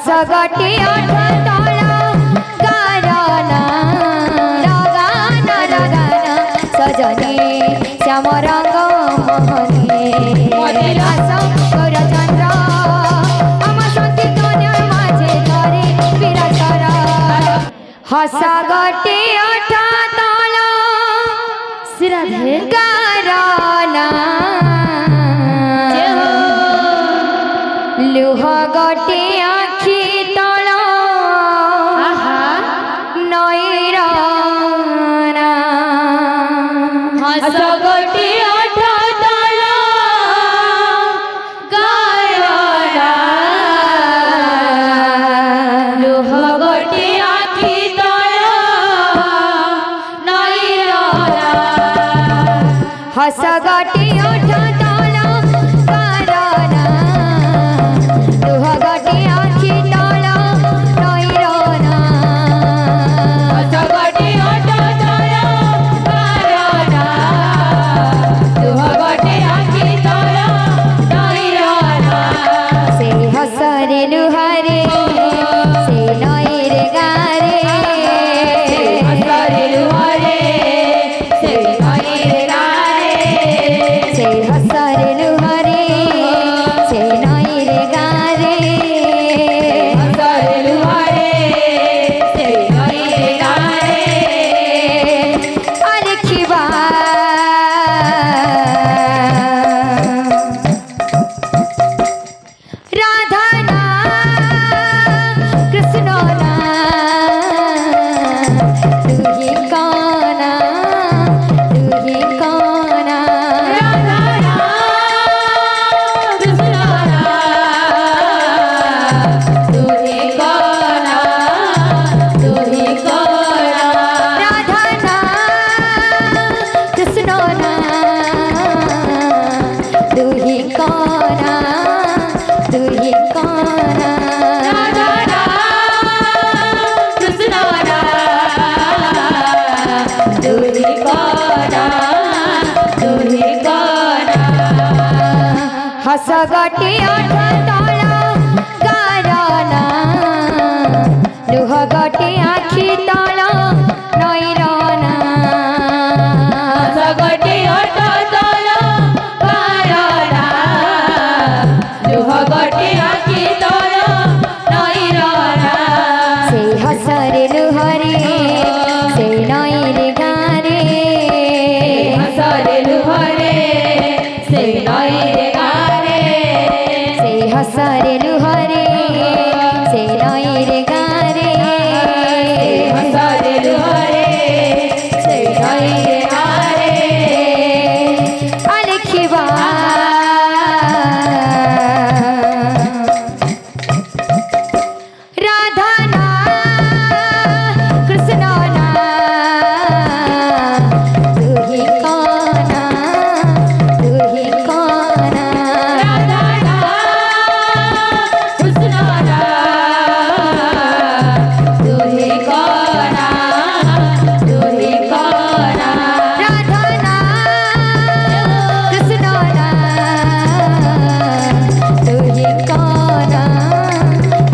हस गटे अठ तला गाना लगाना लगाना सजनी श्याम रंग मोहनी गौरचंद्र आम संकीर्तन माझे करे विरासर हस गटे अठ तला गाना लुह गटे आखि तल नईरा हस गटे अठ तल गाना लुह गटे आखि तल नईरा हस गटे अठ तल गाना लुह गटे आखि तल नईरा हस गटे अठ तल गाना लुह गटे आखि तल नईरा से हसरे लुहारे से नईरे गारे हसरे लुहारे से नईरे गारे से हसरे लुहारे से नईरे गारे हसरे लुहारे से नईरे गारे अलिखिबा राधा ना कृष्ण ना तुही काना राधा ना कृष्ण ना तुही काना राधा ना कृष्ण ना तुही काना राधा ना कृष्ण ना तुही काना हस गटे अठ तला गाना लुह गटे आखि तल नईरा हस गटे अठ तल गाना लुह गटे आखि तल नईरा से हसरे लुहरे से नईरे गारे हसरे लुहरे से नईरे गारे से हसरे लुहरे से नईरे गारे हसरे लुहरे से नईरे गारे अलिखिबा राधा ना कृष्ण ना तुही काना राधा ना कृष्ण ना तुही काना राधा ना कृष्ण ना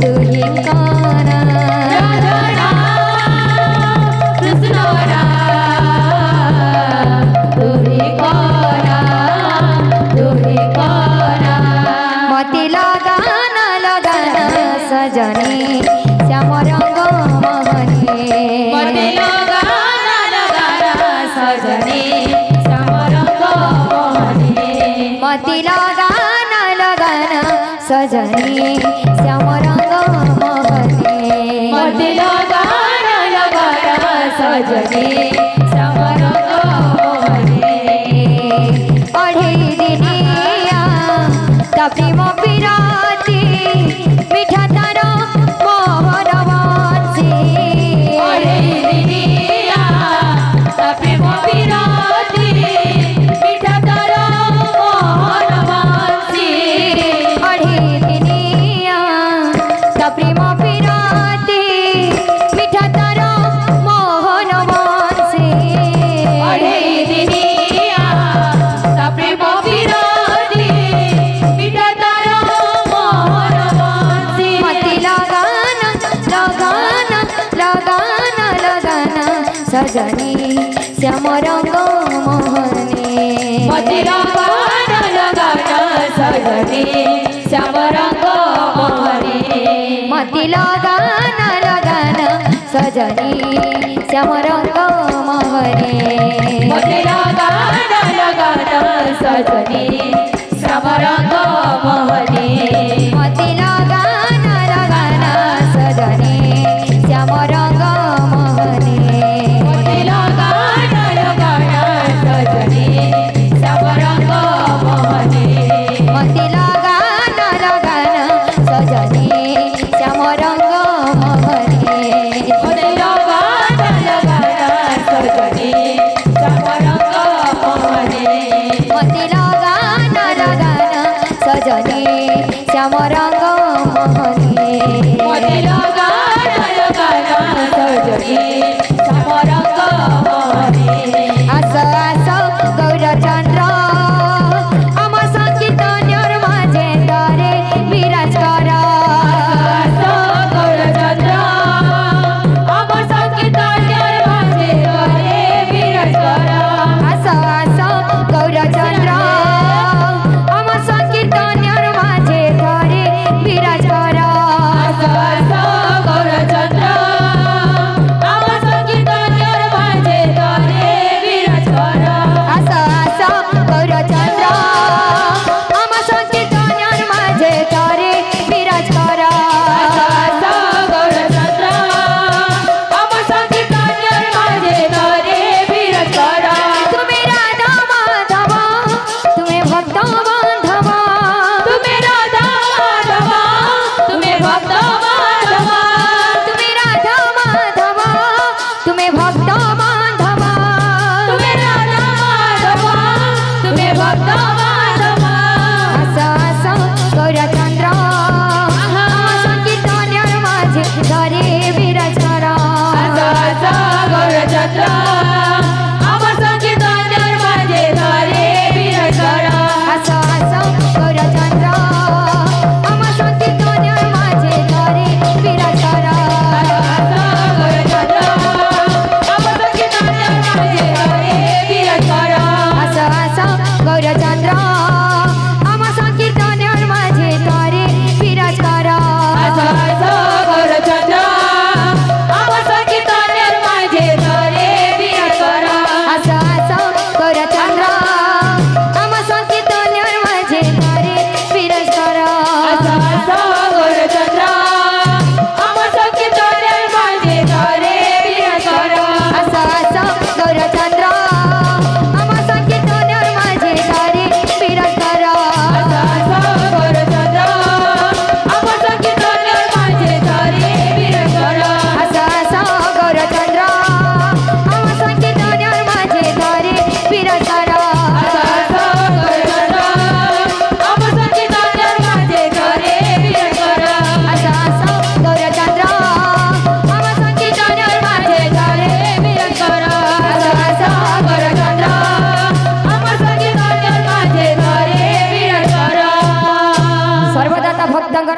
तुही काना राधा ना कृष्ण ना तुही काना मति लगाना लगाना सजनी श्याम रंग मोहनी मति लगाना लगाना सजनी श्याम रंग मोहनी मति लगाना लगाना सजनी श्याम रंग मोहनी मति लगाना लगाना सजनी श्याम रंग मोहनी अढ़ी दिनिया प्रेम पिराती मिठा तार मोहन बंशी अढ़ी दिनिया प्रेम पिराती मिठा तार मोहन बंशी अढ़ी दिनिया प्रेम पिराती मिठा तार मोहन बंशी सजनी श्याम रंग मोहने मोती लगाना लगाना सजनी श्याम रंग मोहने मोती लगाना लगाना सजनी श्याम रंग मोहने मोती लगाना लगाना सजनी श्याम रंग मोहने मोती लगाना लगाना सजनी श्याम रंग मोहने मोती लगाना लगाना सजनी श्याम रंग मोहने मोती लगाना लगाना सजनी श्याम रंग मोहने मोती लगाना लगाना सजनी श्याम रंग मोहने मोती लगाना लगाना सजनी श्याम रंग मोहने मोती लगाना लगाना सजनी श्याम रंग मोहने आस आस गौरचंद्र आम संकीर्तन्यर माझे तरे विराज कर गौरचंद्र आम संकीर्तन्यर माझे तरे विराज कर आस आस गौरचंद्र आम संकीर्तन्यर माझे तरे विराज कर गौरचंद्र आम संकीर्तन्यर माझे तरे विराज कर आस आस गौरचंद्र आम संकीर्तन्यर माझे तरे विराज कर गौरचंद्र आम संकीर्तन्यर माझे तरे विराज कर तुम्हें राधा माधव तुम्हें भक्त बांधव तुम्हें राधा माधव तुम्हें भक्त माधव तुम्हें राधा माधव तुम्हें भक्त बांधव तुम्हें राधा माधव तुम्हें भक्त माधव आस आस गौरचंद्र आम संकीर्तन्यर माझे तरे विराज कर गौरचंद्र